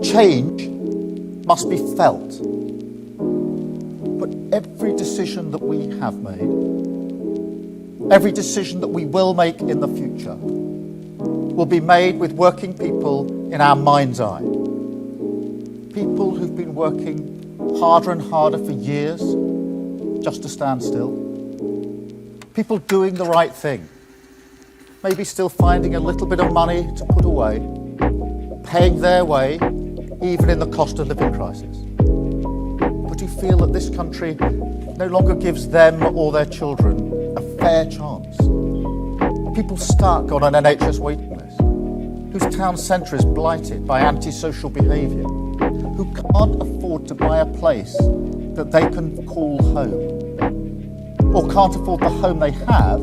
Change must be felt. But every decision that we have made, every decision that we will make in the future, will be made with working people in our mind's eye. People who've been working harder and harder for years just to stand still. People doing the right thing, maybe still finding a little bit of money to put away, paying their way, even in the cost of living crisis. But who feel that this country no longer gives them or their children a fair chance. People stuck on an NHS waiting list, whose town centre is blighted by antisocial behaviour, who can't afford to buy a place that they can call home, or can't afford the home they have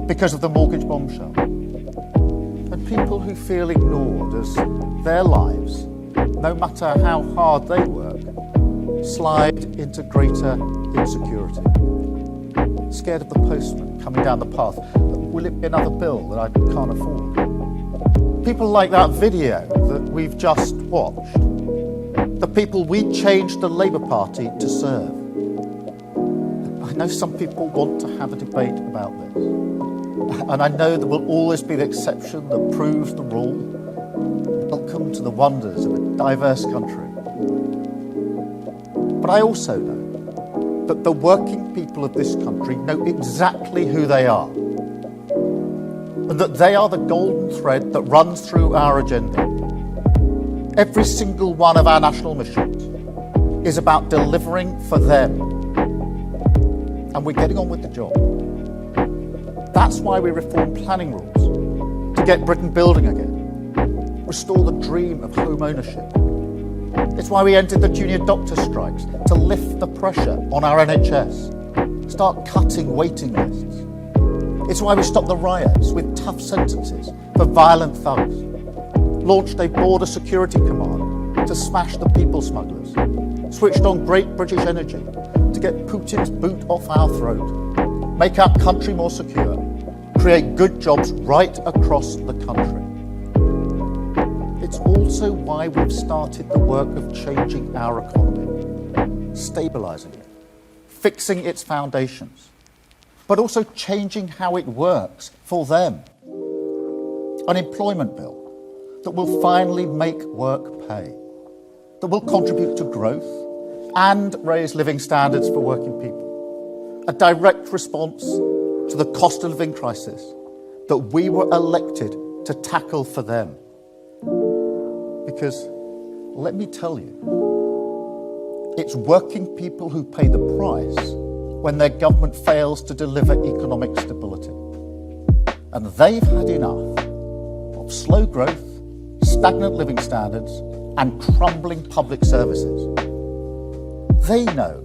because of the mortgage bombshell. And people who feel ignored as their lives, no matter how hard they work, slide into greater insecurity. Scared of the postman coming down the path. Will it be another bill that I can't afford? People like that video that we've just watched. The people we changed the Labour Party to serve. I know some people want to have a debate about this. And I know there will always be the exception that proves the rule. Welcome to the wonders of a diverse country. But I also know that the working people of this country know exactly who they are. And that they are the golden thread that runs through our agenda. Every single one of our national missions is about delivering for them. And we're getting on with the job. That's why we reform planning rules, to get Britain building again, restore the dream of home ownership. It's why we ended the junior doctor strikes, to lift the pressure on our NHS, start cutting waiting lists. It's why we stopped the riots with tough sentences for violent thugs, launched a border security command to smash the people smugglers, switched on great British energy to get Putin's boot off our throat, make our country more secure, create good jobs right across the country. It's also why we've started the work of changing our economy, stabilising it, fixing its foundations, but also changing how it works for them. An employment bill that will finally make work pay, that will contribute to growth and raise living standards for working people. A direct response to the cost of living crisis that we were elected to tackle for them. Because, let me tell you, it's working people who pay the price when their government fails to deliver economic stability. And they've had enough of slow growth, stagnant living standards, and crumbling public services. They know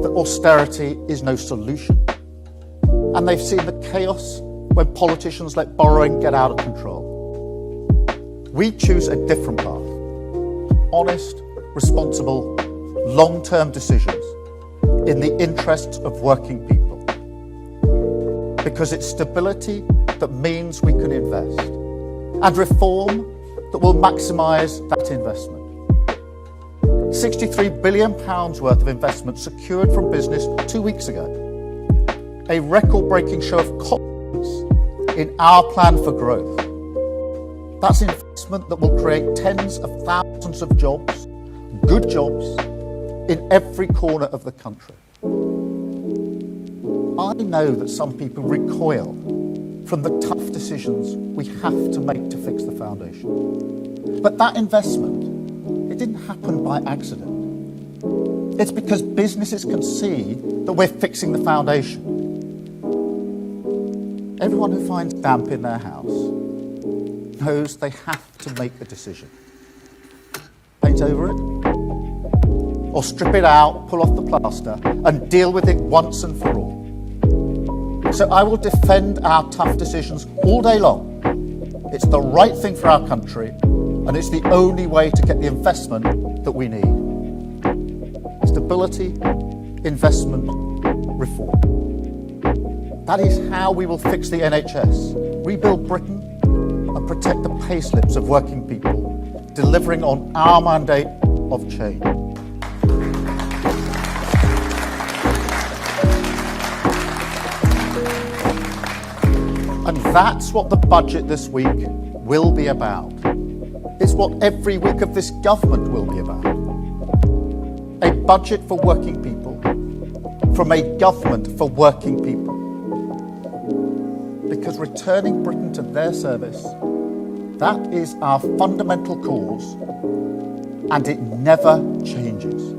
that austerity is no solution, and they've seen the chaos when politicians let borrowing get out of control. We choose a different path. Honest, responsible, long-term decisions in the interests of working people. Because it's stability that means we can invest, and reform that will maximise that investment. £63 billion worth of investment secured from business 2 weeks ago. A record-breaking show of confidence in our plan for growth. That's investment that will create tens of thousands of jobs, good jobs, in every corner of the country. I know that some people recoil from the tough decisions we have to make to fix the foundation. But that investment, it didn't happen by accident. It's because businesses can see that we're fixing the foundation. Everyone who finds damp in their house knows they have to make a decision. Paint over it, or strip it out, pull off the plaster, and deal with it once and for all. So I will defend our tough decisions all day long. It's the right thing for our country, and it's the only way to get the investment that we need. Stability, investment, reform. That is how we will fix the NHS, rebuild Britain, and protect the payslips of working people delivering on our mandate of change. And that's what the budget this week will be about. It's what every week of this government will be about. A budget for working people, from a government for working people. Because returning Britain to their service, that is our fundamental cause, and it never changes.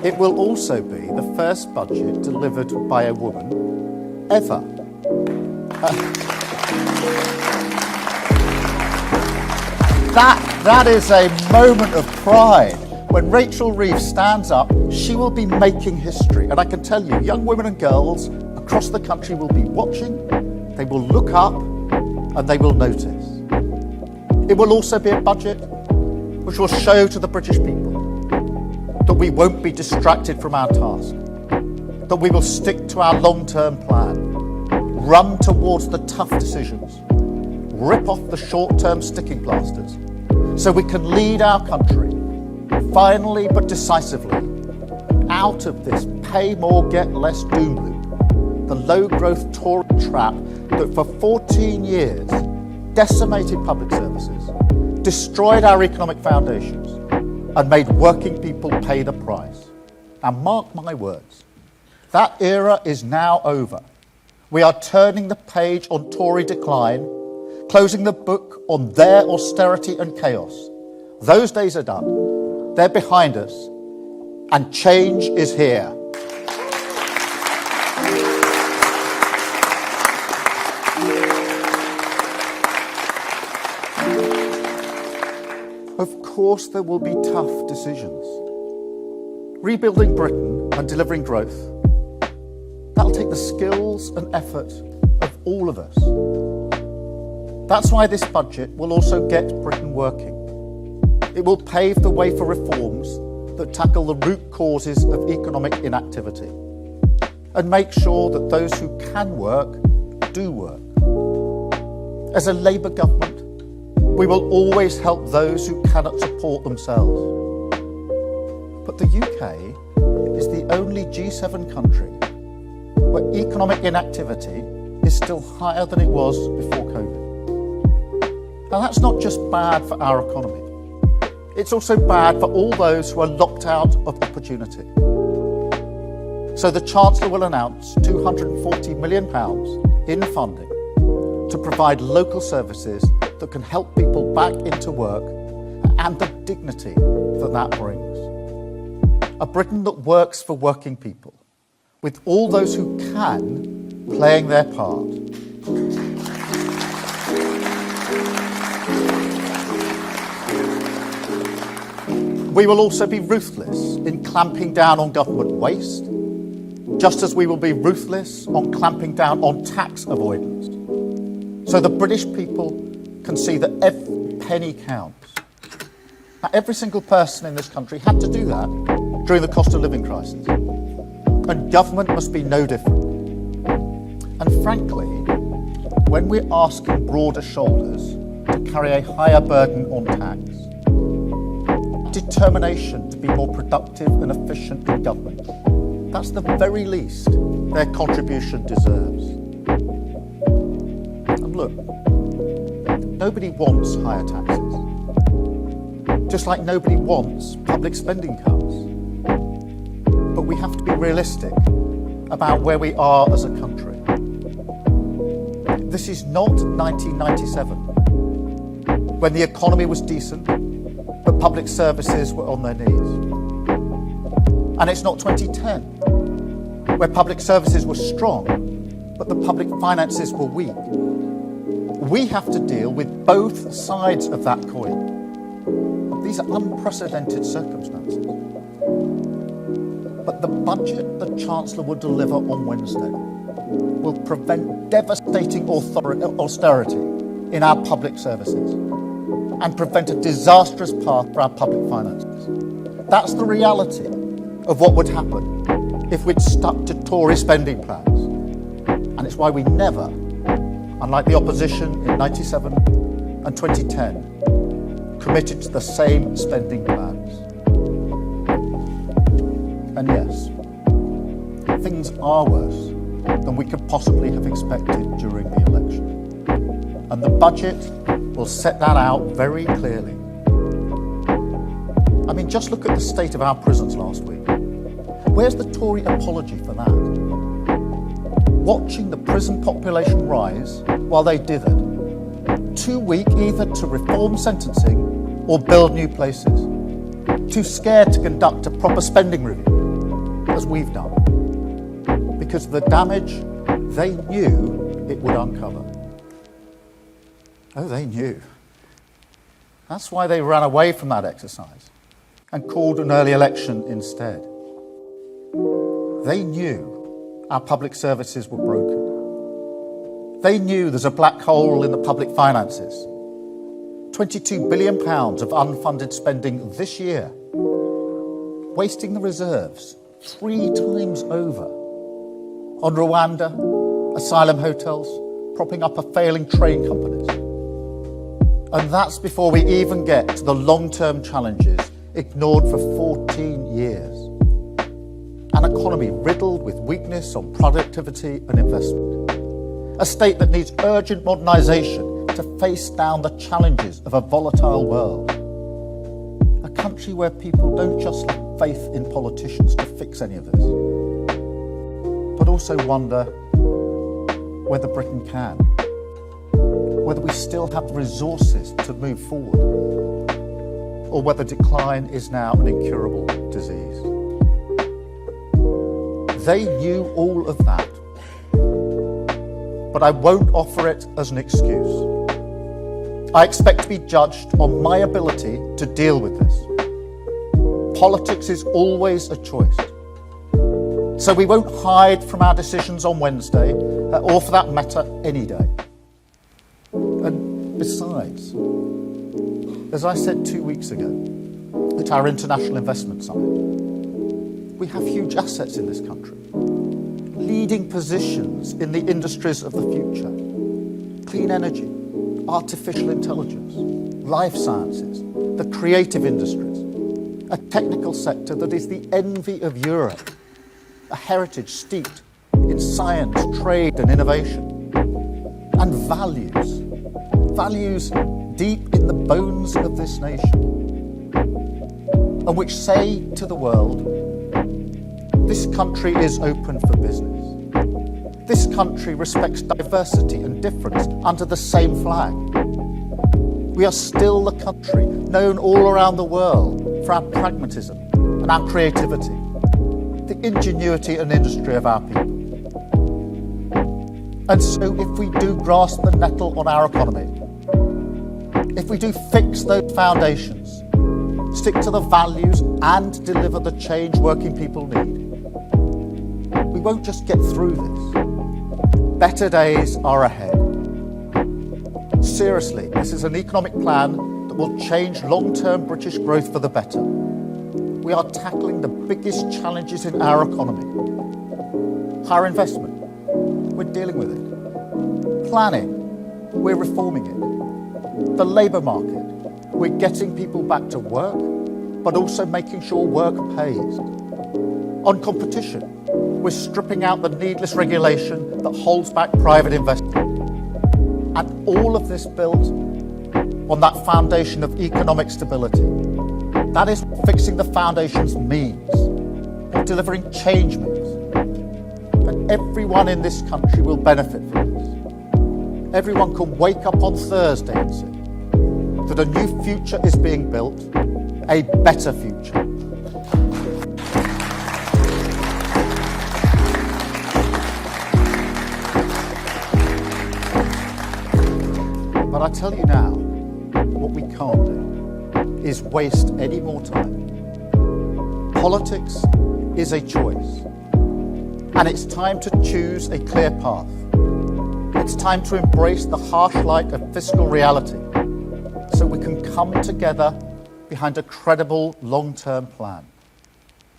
It will also be the first budget delivered by a woman ever. That is a moment of pride. When Rachel Reeves stands up, she will be making history. And I can tell you, young women and girls across the country will be watching, they will look up, and they will notice. It will also be a budget which will show to the British people that we won't be distracted from our task, that we will stick to our long-term plan, run towards the tough decisions, rip off the short-term sticking plasters, so we can lead our country, finally but decisively, out of this pay more, get less doom loop, the low-growth Tory trap that for 14 years decimated public services, destroyed our economic foundations, and made working people pay the price. And mark my words, that era is now over. We are turning the page on Tory decline, closing the book on their austerity and chaos. Those days are done. They're behind us, and change is here. Of course there will be tough decisions. Rebuilding Britain and delivering growth, that'll take the skills and effort of all of us. That's why this budget will also get Britain working. It will pave the way for reforms that tackle the root causes of economic inactivity and make sure that those who can work do work. As a Labour government, we will always help those who cannot support themselves. But the UK is the only G7 country where economic inactivity is still higher than it was before COVID. Now that's not just bad for our economy. It's also bad for all those who are locked out of opportunity. So the Chancellor will announce £240 million in funding to provide local services that can help people back into work and the dignity that that brings. A Britain that works for working people, with all those who can playing their part. We will also be ruthless in clamping down on government waste, just as we will be ruthless on clamping down on tax avoidance, so the British people can see that every penny counts. Now, every single person in this country had to do that during the cost of living crisis, and government must be no different. And frankly, when we're asking broader shoulders to carry a higher burden on tax, determination to be more productive and efficient in government, that's the very least their contribution deserves. And look, nobody wants higher taxes, just like nobody wants public spending cuts. But we have to be realistic about where we are as a country. This is not 1997, when the economy was decent, but public services were on their knees. And it's not 2010, where public services were strong, but the public finances were weak. We have to deal with both sides of that coin. These are unprecedented circumstances. But the budget the Chancellor will deliver on Wednesday will prevent devastating austerity in our public services and prevent a disastrous path for our public finances. That's the reality of what would happen if we'd stuck to Tory spending plans. And it's why we never, unlike the opposition in 97 and 2010, committed to the same spending plans. And yes, things are worse than we could possibly have expected during the election. And the budget will set that out very clearly. I mean, just look at the state of our prisons last week. Where's the Tory apology for that? Watching the prison population rise while they dithered. Too weak either to reform sentencing or build new places. Too scared to conduct a proper spending review, as we've done. Because of the damage they knew it would uncover. Oh, they knew. That's why they ran away from that exercise and called an early election instead. They knew our public services were broken. They knew there's a black hole in the public finances. £22 billion of unfunded spending this year, wasting the reserves 3 times over on Rwanda, asylum hotels, propping up a failing train companies. And that's before we even get to the long-term challenges ignored for 14 years. An economy riddled with weakness on productivity and investment. A state that needs urgent modernisation to face down the challenges of a volatile world. A country where people don't just lack faith in politicians to fix any of this, but also wonder whether Britain can, whether we still have the resources to move forward, or whether decline is now an incurable disease. They knew all of that, but I won't offer it as an excuse. I expect to be judged on my ability to deal with this. Politics is always a choice. So we won't hide from our decisions on Wednesday, or for that matter, any day. And besides, as I said 2 weeks ago at our International Investment Summit, we have huge assets in this country, leading positions in the industries of the future. Clean energy, artificial intelligence, life sciences, the creative industries, a technical sector that is the envy of Europe, a heritage steeped in science, trade and innovation, and values deep in the bones of this nation, and which say to the world, this country is open for business. This country respects diversity and difference under the same flag. We are still the country known all around the world for our pragmatism and our creativity, the ingenuity and industry of our people. And so if we do grasp the nettle on our economy, if we do fix those foundations, stick to the values and deliver the change working people need, we won't just get through this. Better days are ahead. Seriously, this is an economic plan that will change long-term British growth for the better. We are tackling the biggest challenges in our economy. Higher investment, we're dealing with it. Planning, we're reforming it. The labour market, we're getting people back to work, but also making sure work pays. On competition, we're stripping out the needless regulation that holds back private investment. And all of this built on that foundation of economic stability. That is what fixing the foundations means, what delivering change means. And everyone in this country will benefit from this. Everyone can wake up on Thursday and say that a new future is being built, a better future. But I tell you now, what we can't do is waste any more time. Politics is a choice, and it's time to choose a clear path. It's time to embrace the harsh light of fiscal reality so we can come together behind a credible long-term plan.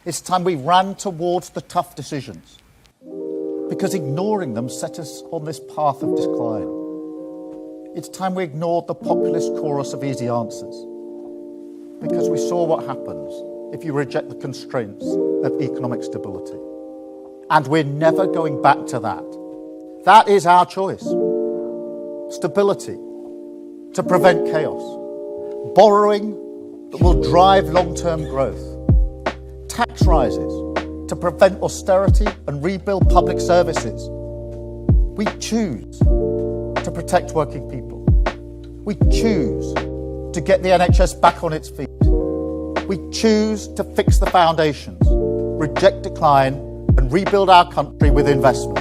It's time we ran towards the tough decisions, because ignoring them set us on this path of decline. It's time we ignored the populist chorus of easy answers, because we saw what happens if you reject the constraints of economic stability. And we're never going back to that. That is our choice. Stability to prevent chaos. Borrowing that will drive long-term growth. Tax rises to prevent austerity and rebuild public services. We choose to protect working people. We choose to get the NHS back on its feet. We choose to fix the foundations, reject decline, and rebuild our country with investment.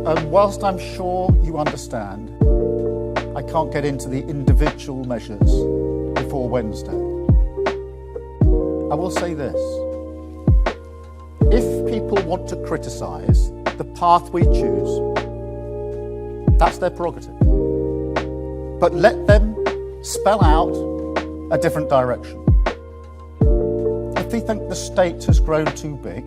And whilst I'm sure you understand, I can't get into the individual measures before Wednesday. I will say this. If people want to criticise the path we choose, that's their prerogative. But let them spell out a different direction. If they think the state has grown too big,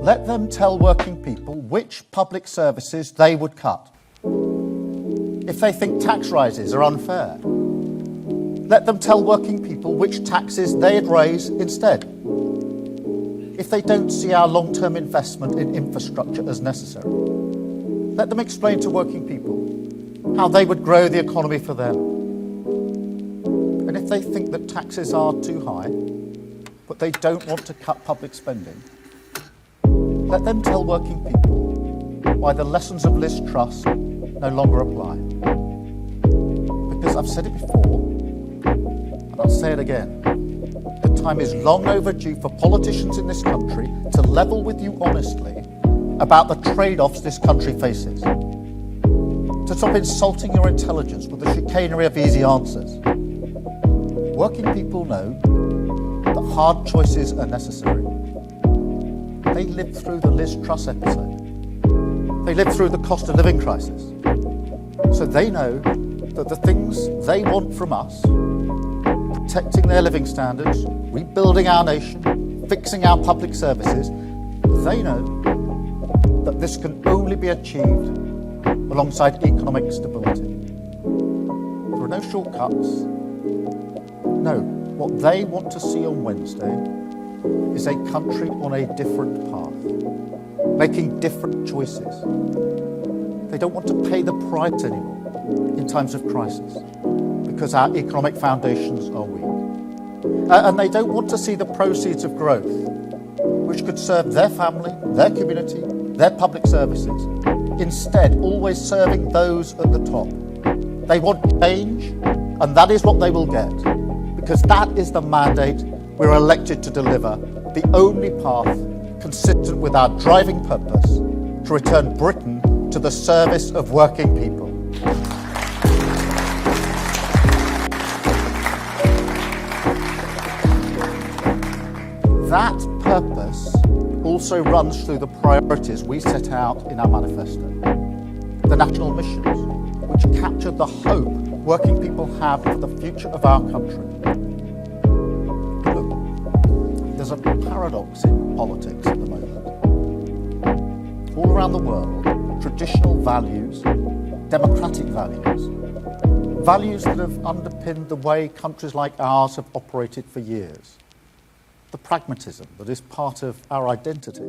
let them tell working people which public services they would cut. If they think tax rises are unfair, let them tell working people which taxes they'd raise instead. If they don't see our long-term investment in infrastructure as necessary, let them explain to working people how they would grow the economy for them. And if they think that taxes are too high, but they don't want to cut public spending, let them tell working people why the lessons of Liz Truss no longer apply. Because I've said it before, and I'll say it again, the time is long overdue for politicians in this country to level with you honestly about the trade-offs this country faces. To stop insulting your intelligence with the chicanery of easy answers. Working people know that hard choices are necessary. They lived through the Liz Truss episode. They lived through the cost of living crisis. So they know that the things they want from us, protecting their living standards, rebuilding our nation, fixing our public services, they know that this can only be achieved alongside economic stability. There are no shortcuts. No, what they want to see on Wednesday is a country on a different path, making different choices. They don't want to pay the price anymore in times of crisis because our economic foundations are weak. And they don't want to see the proceeds of growth, which could serve their family, their community, their public services, instead always serving those at the top. They want change, and that is what they will get, because that is the mandate we're elected to deliver, the only path consistent with our driving purpose to return Britain to the service of working people. That purpose also runs through the priorities we set out in our manifesto. The national missions, which capture the hope working people have for the future of our country. Look, there's a paradox in politics at the moment. All around the world, traditional values, democratic values, values that have underpinned the way countries like ours have operated for years, the pragmatism that is part of our identity,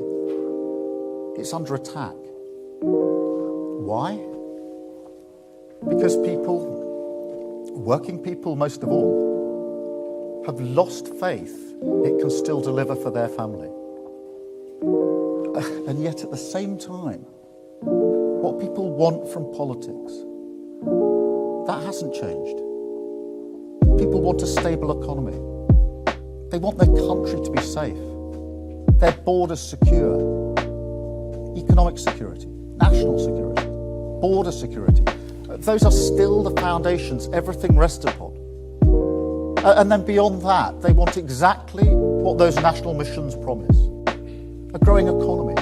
it's under attack. Why? Because people, working people most of all, have lost faith it can still deliver for their family. And yet at the same time, what people want from politics, that hasn't changed. People want a stable economy. They want their country to be safe, their borders secure, economic security, national security, border security. Those are still the foundations everything rests upon. And then beyond that, they want exactly what those national missions promise. A growing economy,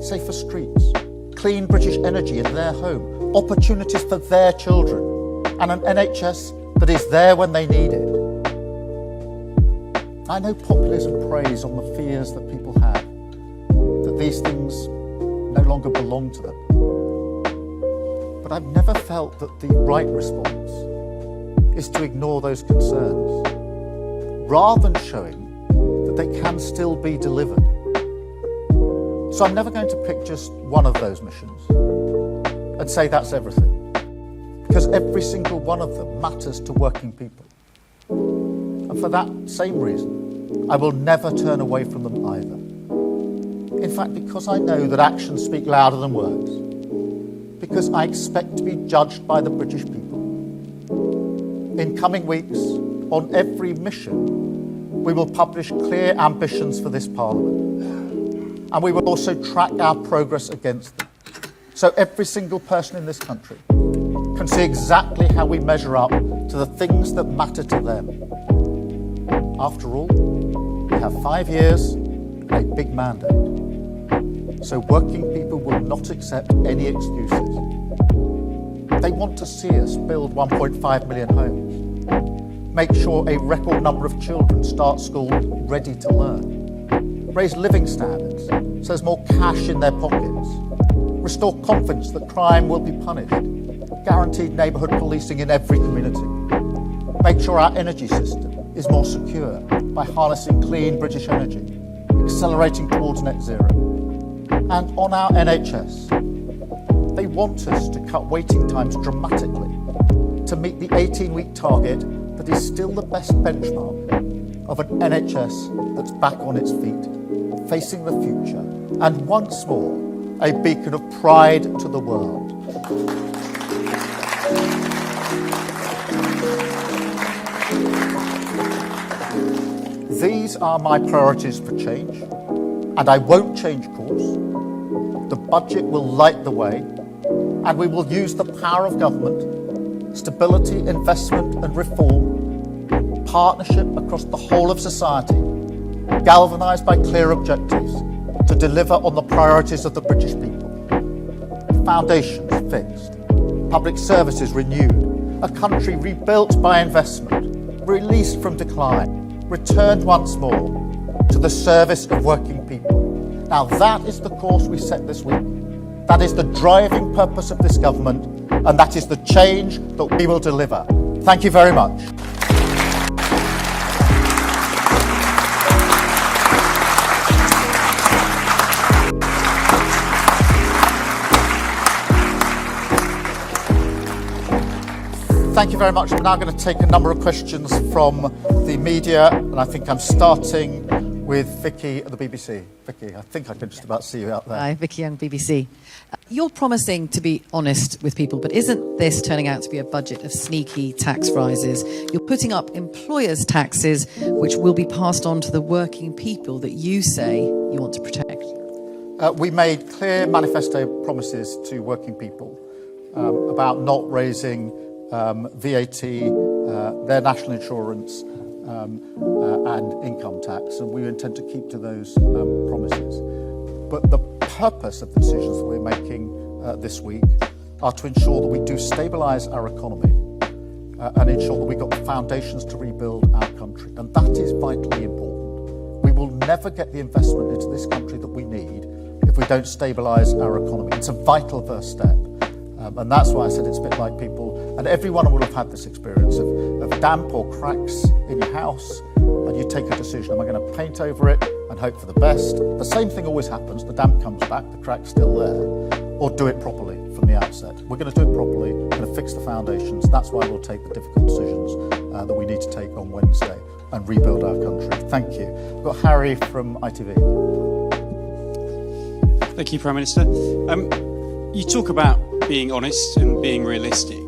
safer streets, clean British energy in their home, opportunities for their children, and an NHS but is there when they need it. I know populism preys on the fears that people have, that these things no longer belong to them. But I've never felt that the right response is to ignore those concerns, rather than showing that they can still be delivered. So I'm never going to pick just one of those missions and say that's everything, because every single one of them matters to working people. And for that same reason, I will never turn away from them either. In fact, because I know that actions speak louder than words, because I expect to be judged by the British people. In coming weeks, on every mission, we will publish clear ambitions for this Parliament. And we will also track our progress against them. So every single person in this country can see exactly how we measure up to the things that matter to them. After all, we have 5 years and a big mandate. So working people will not accept any excuses. They want to see us build 1.5 million homes, make sure a record number of children start school ready to learn, raise living standards so there's more cash in their pockets, restore confidence that crime will be punished, guaranteed neighbourhood policing in every community, make sure our energy system is more secure by harnessing clean British energy, accelerating towards net zero. And on our NHS, they want us to cut waiting times dramatically to meet the 18-week target that is still the best benchmark of an NHS that's back on its feet, facing the future, and once more, a beacon of pride to the world. These are my priorities for change, and I won't change course. The budget will light the way, and we will use the power of government, stability, investment and reform, partnership across the whole of society, galvanised by clear objectives, to deliver on the priorities of the British people. Foundations fixed, public services renewed, a country rebuilt by investment, released from decline, returned once more to the service of working people. Now that is the course we set this week. That is the driving purpose of this government, and that is the change that we will deliver. Thank you very much. Thank you very much. I'm now going to take a number of questions from the media, and I think I'm starting with Vicky at the BBC. Vicky, I think I can just about see you out there. Hi, Vicky Young, BBC. You're promising to be honest with people, but isn't this turning out to be a budget of sneaky tax rises? You're putting up employers' taxes, which will be passed on to the working people that you say you want to protect. We made clear manifesto promises to working people about not raising VAT, their national insurance and income tax, and we intend to keep to those promises. But the purpose of the decisions that we're making this week are to ensure that we do stabilise our economy and ensure that we've got the foundations to rebuild our country. And that is vitally important. We will never get the investment into this country that we need if we don't stabilise our economy. It's a vital first step. And that's why I said it's a bit like people, and everyone will have had this experience of damp or cracks in your house, and you take a decision, am I going to paint over it and hope for the best? The same thing always happens, the damp comes back, the crack's still there, or do it properly from the outset. We're going to do it properly, we're going to fix the foundations, that's why we'll take the difficult decisions that we need to take on Wednesday and rebuild our country. Thank you. We've got Harry from ITV. Thank you, Prime Minister. You talk about being honest and being realistic.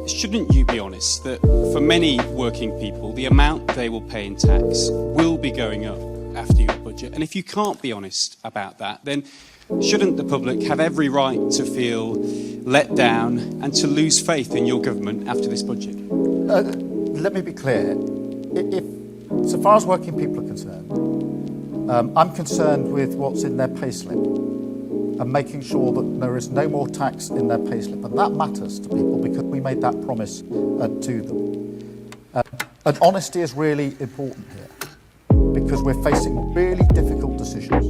Shouldn't you be honest that for many working people, the amount they will pay in tax will be going up after your budget? And if you can't be honest about that, then shouldn't the public have every right to feel let down and to lose faith in your government after this budget? Let me be clear. So far as working people are concerned, I'm concerned with what's in their payslip and making sure that there is no more tax in their payslip. And that matters to people because we made that promise to them. And honesty is really important here because we're facing really difficult decisions.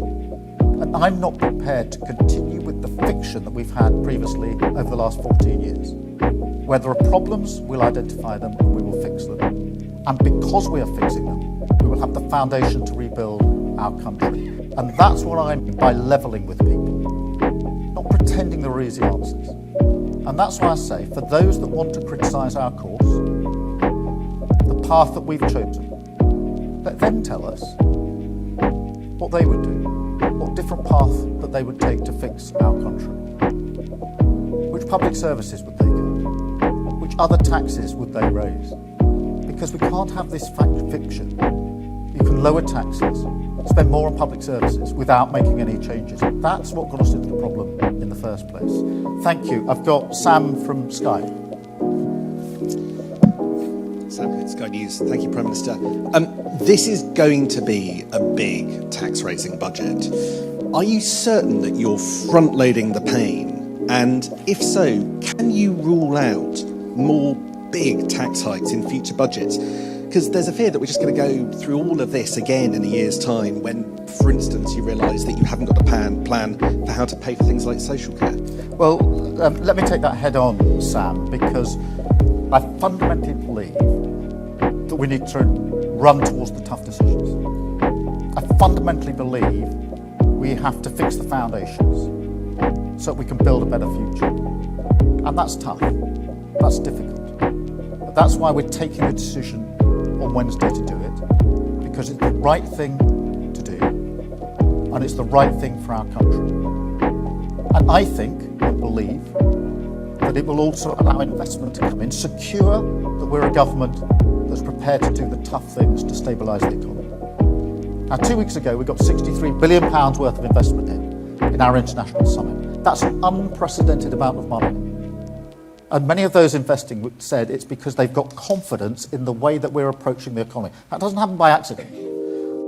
And I'm not prepared to continue with the fiction that we've had previously over the last 14 years. Where there are problems, we'll identify them and we will fix them. And because we are fixing them, we will have the foundation to rebuild our country. And that's what I mean by levelling with people, not pretending there are easy answers. And that's why I say, for those that want to criticise our course, the path that we've chosen, let them tell us what they would do, what different path that they would take to fix our country. Which public services would they go? Which other taxes would they raise? Because we can't have this fiction. You can lower taxes, spend more on public services without making any changes. That's what got us into the problem in the first place. Thank you. I've got Sam from Sky. Sam, Sky News. Thank you, Prime Minister. This is going to be a big tax-raising budget. Are you certain that you're front-loading the pain? And if so, can you rule out more big tax hikes in future budgets? Because there's a fear that we're just going to go through all of this again in a year's time when, for instance, you realise that you haven't got a plan for how to pay for things like social care. Well, let me take that head on, Sam, because I fundamentally believe that we need to run towards the tough decisions. I fundamentally believe we have to fix the foundations so we can build a better future. And that's tough. That's difficult. But that's why we're taking the decision on Wednesday to do it, because it's the right thing to do, and it's the right thing for our country. And I think, I believe, that it will also allow investment to come in, secure that we're a government that's prepared to do the tough things to stabilise the economy. Now, 2 weeks ago, we got £63 billion worth of investment in our international summit. That's an unprecedented amount of money. And many of those investing said it's because they've got confidence in the way that we're approaching the economy. That doesn't happen by accident.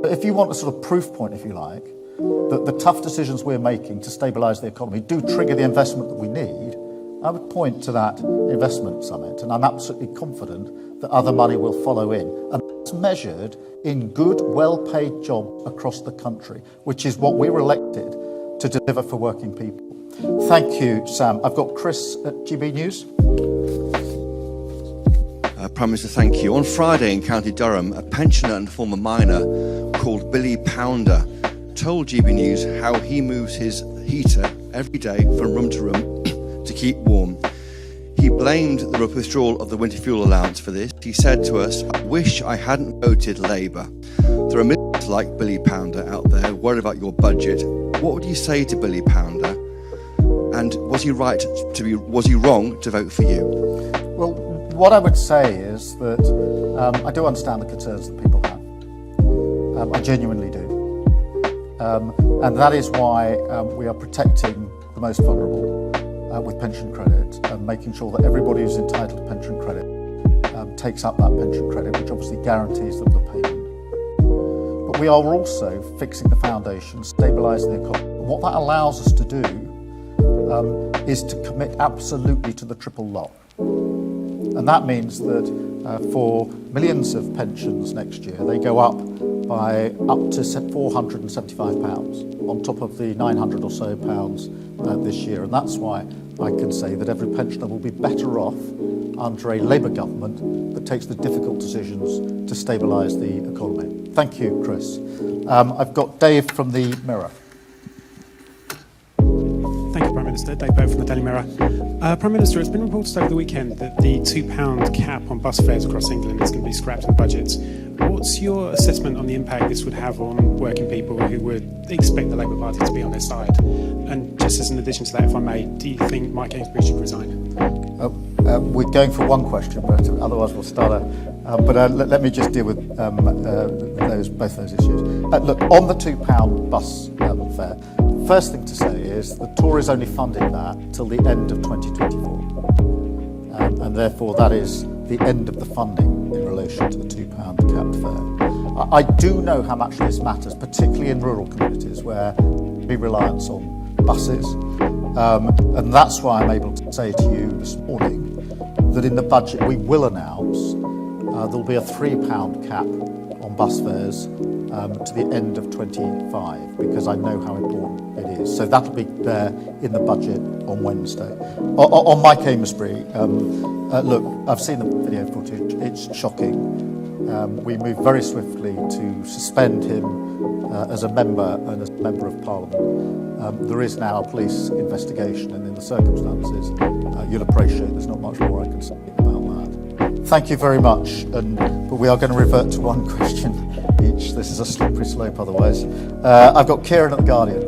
But if you want a sort of proof point, if you like, that the tough decisions we're making to stabilise the economy do trigger the investment that we need, I would point to that investment summit. And I'm absolutely confident that other money will follow in. And that's measured in good, well-paid jobs across the country, which is what we were elected to deliver for working people. Thank you, Sam. I've got Chris at GB News. Prime Minister, thank you. On Friday in County Durham, a pensioner and former miner called Billy Pounder told GB News how he moves his heater every day from room to room to keep warm. He blamed the withdrawal of the winter fuel allowance for this. He said to us, "I wish I hadn't voted Labour." There are millions like Billy Pounder out there worried about your budget. What would you say to Billy Pounder? And was he wrong to vote for you? Well, what I would say is that I do understand the concerns that people have. I genuinely do. And that is why we are protecting the most vulnerable with pension credit and making sure that everybody who's entitled to pension credit takes up that pension credit, which obviously guarantees them the payment. But we are also fixing the foundation, stabilising the economy. And what that allows us to do is to commit absolutely to the triple lock. And that means that for millions of pensions next year, they go up by up to £475 on top of the £900 or so this year. And that's why I can say that every pensioner will be better off under a Labour government that takes the difficult decisions to stabilise the economy. Thank you, Chris. I've got Dave from the Mirror. Thank you, Prime Minister. Dave Bowe from the Daily Mirror. Prime Minister, it's been reported over the weekend that the £2 cap on bus fares across England is going to be scrapped in the budget. What's your assessment on the impact this would have on working people who would expect the Labour Party to be on their side? And just as an addition to that, if I may, do you think Mike Gainsbury should resign? We're going for one question, but otherwise we'll start let me just deal with both those issues. Look, on the £2 bus fare, first thing to say is the Tories only funded that till the end of 2024. And therefore that is the end of the funding in relation to the £2 capped fare. I do know how much this matters, particularly in rural communities where be reliance on buses. And that's why I'm able to say to you this morning that in the budget we will announce there'll be a £3 cap on bus fares to the end of 25, because I know how important it is. So that'll be there in the budget on Wednesday. On Mike Amesbury, look, I've seen the video footage. It's shocking. We moved very swiftly to suspend him as a member and as a member of Parliament. There is now a police investigation, and in the circumstances, you'll appreciate there's not much more I can say about that. Thank you very much, but we are going to revert to one question each. This is a slippery slope otherwise. I've got Kieran at The Guardian.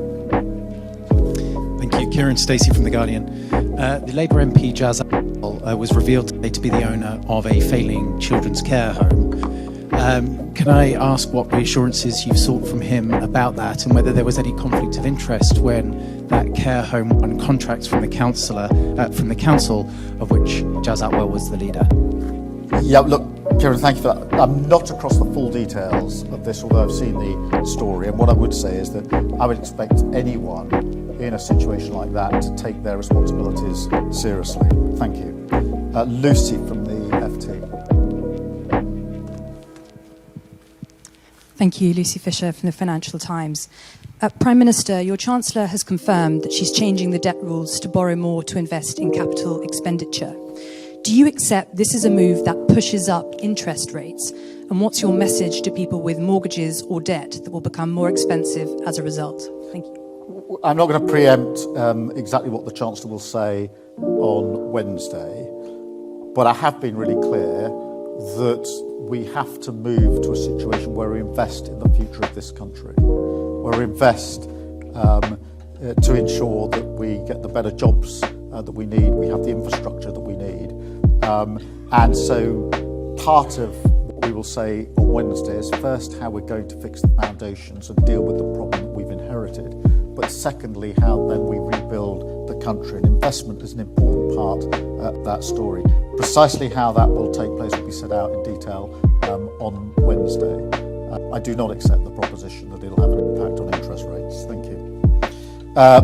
Thank you. Kieran Stacey from The Guardian. The Labour MP Jazz was revealed today to be the owner of a failing children's care home. Can I ask what reassurances you've sought from him about that, and whether there was any conflict of interest when that care home won contracts from the council, of which Jazz Atwell was the leader? Yeah, look, Kieran, thank you for that. I'm not across the full details of this, although I've seen the story. And what I would say is that I would expect anyone in a situation like that to take their responsibilities seriously. Thank you. Lucy from the FT. Thank you, Lucy Fisher from the Financial Times. Prime Minister, your Chancellor has confirmed that she's changing the debt rules to borrow more to invest in capital expenditure. Do you accept this is a move that pushes up interest rates? And what's your message to people with mortgages or debt that will become more expensive as a result? Thank you. I'm not going to preempt exactly what the Chancellor will say on Wednesday, but I have been really clear that we have to move to a situation where we invest in the future of this country, where we invest to ensure that we get the better jobs that we need, we have the infrastructure that we need. And so part of what we will say on Wednesday is first how we're going to fix the foundations and deal with the problem that we've inherited, but secondly how then we rebuild the country. And investment is an important part of that story. Precisely how that will take place will be set out in detail on Wednesday. I do not accept the proposition that it'll have an impact on interest rates. Thank you.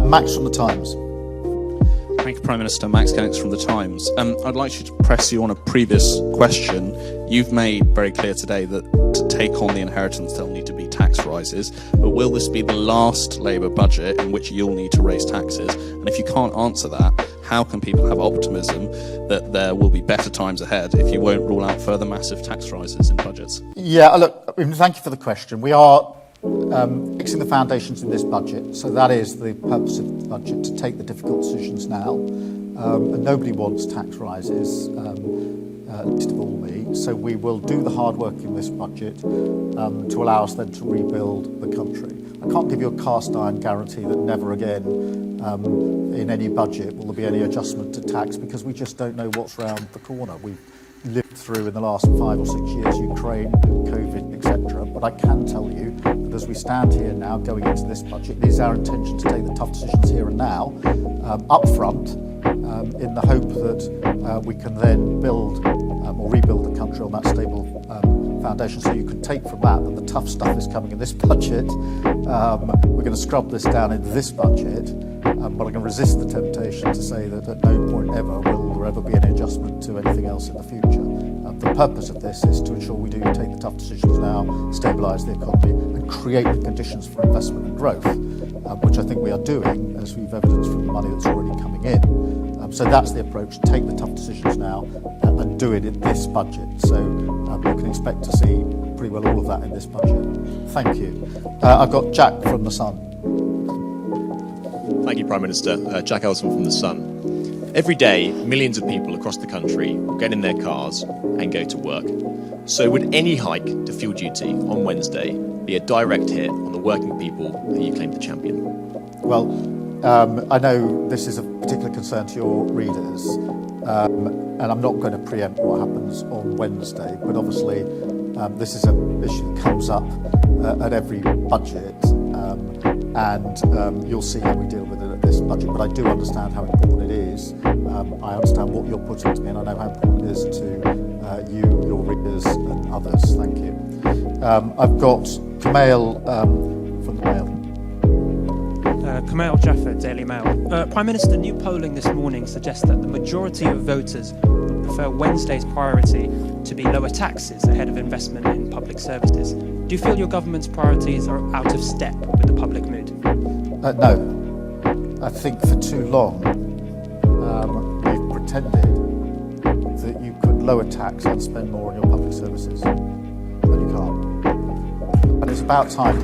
Max from The Times. Thank you, Prime Minister. Max Kennix from The Times. I'd like you to press you on a previous question. You've made very clear today that to take on the inheritance there'll need to be tax rises, but will this be the last Labour budget in which you'll need to raise taxes? And if you can't answer that, how can people have optimism that there will be better times ahead if you won't rule out further massive tax rises in budgets? Yeah, look, thank you for the question. We are fixing the foundations in this budget, so that is the purpose of the budget, to take the difficult decisions now. And nobody wants tax rises, least of all me, so we will do the hard work in this budget to allow us then to rebuild the country. I can't give you a cast iron guarantee that never again in any budget will there be any adjustment to tax, because we just don't know what's round the corner. We've lived through in the last 5 or 6 years Ukraine, COVID, etc. But I can tell you that as we stand here now going into this budget, it is our intention to take the tough decisions here and now, up front, in the hope that we can then build or rebuild the country on that stable foundation. So you can take from that the tough stuff is coming in this budget. We're going to scrub this down into this budget, but I can resist the temptation to say that at no point ever will there ever be any adjustment to anything else in the future. The purpose of this is to ensure we do take the tough decisions now, stabilise the economy and create the conditions for investment and growth, which I think we are doing, as we've evidenced from the money that's already coming in. So that's the approach, take the tough decisions now and do it in this budget. So you can expect to see pretty well all of that in this budget. Thank you. I've got Jack from The Sun. Thank you, Prime Minister. Jack Ellison from The Sun. Every day, millions of people across the country will get in their cars and go to work. So would any hike to fuel duty on Wednesday be a direct hit on the working people who you claim to champion? Well, I know this is a particular concern to your readers, and I'm not going to preempt what happens on Wednesday, but obviously this is an issue that comes up at every budget, and you'll see how we deal with it at this budget. But I do understand how important it is. I understand what you're putting to me, and I know how important it is to you, your readers, and others. Thank you. I've got Kamal from the Mail. Kamal Jaffer, Daily Mail. Prime Minister, new polling this morning suggests that the majority of voters would prefer Wednesday's priority to be lower taxes ahead of investment in public services. Do you feel your government's priorities are out of step with the public mood? No. I think for too long we've pretended that you could lower tax and spend more on your public services, but you can't. And it's about time.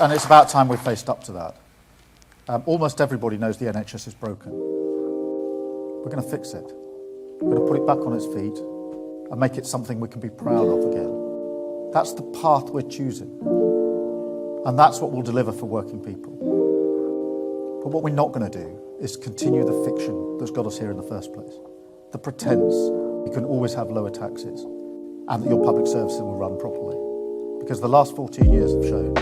And it's about time we faced up to that. Almost everybody knows the NHS is broken. We're going to fix it. We're going to put it back on its feet and make it something we can be proud of again. That's the path we're choosing. And that's what we'll deliver for working people. But what we're not going to do is continue the fiction that's got us here in the first place. The pretense you can always have lower taxes and that your public services will run properly. Because the last 14 years have shown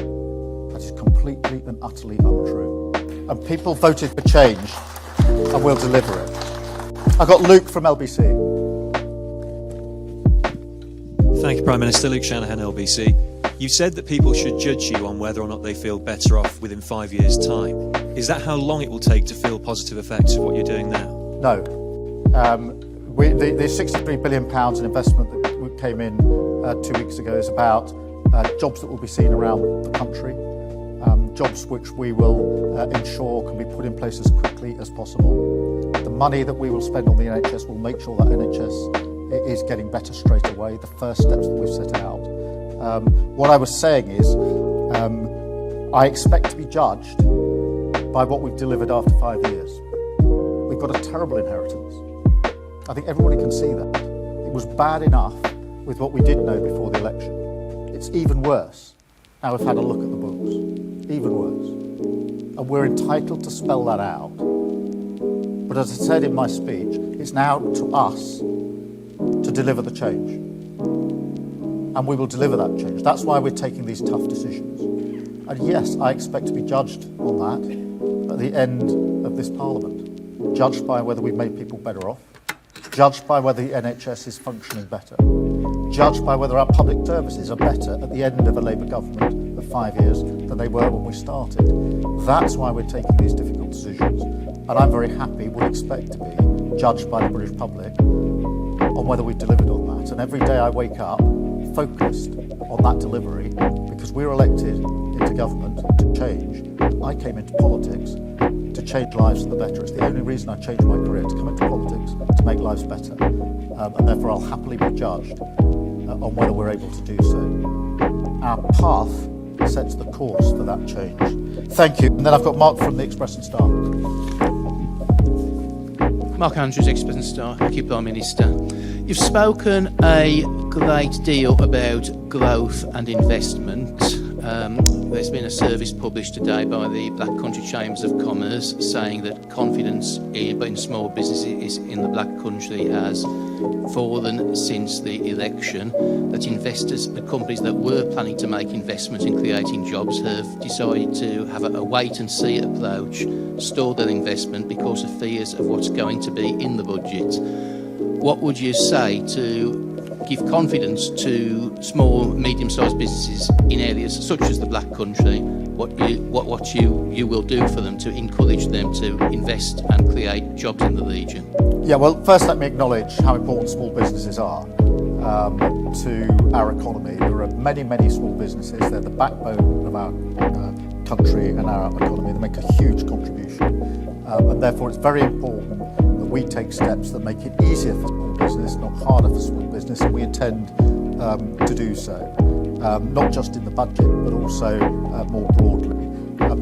that is completely and utterly untrue. And people voted for change and we'll deliver it. I've got Luke from LBC. Thank you, Prime Minister. Luke Shanahan, LBC. You've said that people should judge you on whether or not they feel better off within 5 years' time. Is that how long it will take to feel positive effects of what you're doing now? No. The £63 billion in investment that came in 2 weeks ago is about jobs that will be seen around the country, jobs which we will ensure can be put in place as quickly as possible. The money that we will spend on the NHS will make sure that NHS is getting better straight away, the first steps that we've set out. What I was saying is I expect to be judged by what we've delivered after 5 years. We've got a terrible inheritance. I think everybody can see that. It was bad enough with what we did know before the election. It's even worse now we've had a look at the books. Even worse. And we're entitled to spell that out. But as I said in my speech, it's now to us to deliver the change. And we will deliver that change. That's why we're taking these tough decisions. And yes, I expect to be judged on that at the end of this Parliament. Judged by whether we've made people better off. Judged by whether the NHS is functioning better. Judged by whether our public services are better at the end of a Labour government of 5 years than they were when we started. That's why we're taking these difficult decisions. And I'm very happy, would expect to be judged by the British public on whether we've delivered on that. And every day I wake up focused on that delivery because we were elected into government to change. I came into politics to change lives for the better. It's the only reason I changed my career, to come into politics to make lives better. And therefore I'll happily be judged on whether we're able to do so. Our path sets the course for that change. Thank you. And then I've got Mark from the Express and Star. Mark Andrews, Express and Star. Thank you, Prime Minister. You've spoken a great deal about growth and investment. There's been a service published today by the Black Country Chambers of Commerce saying that confidence in small businesses in the Black Country has fallen since the election, that investors, the companies that were planning to make investments in creating jobs have decided to have a wait-and-see approach, store their investment because of fears of what's going to be in the budget. What would you say to give confidence to small, medium-sized businesses in areas such as the Black Country? What you will do for them to encourage them to invest and create jobs in the region? Yeah, well, first let me acknowledge how important small businesses are to our economy. There are many, many small businesses. They're the backbone of our country and our economy. They make a huge contribution. And therefore it's very important that we take steps that make it easier for small business, not harder for small business, and we intend to do so. Not just in the budget, but also more broadly.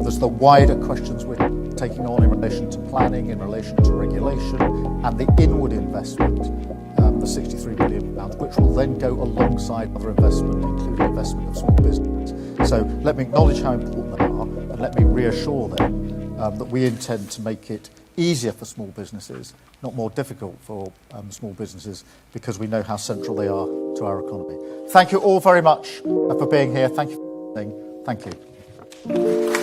There's the wider questions we're taking on in relation to planning, in relation to regulation, and the inward investment, the £63 billion, which will then go alongside other investment, including investment of small business. So let me acknowledge how important they are, and let me reassure them that we intend to make it easier for small businesses, not more difficult for small businesses, because we know how central they are to our economy. Thank you all very much for being here. Thank you for listening. Thank you.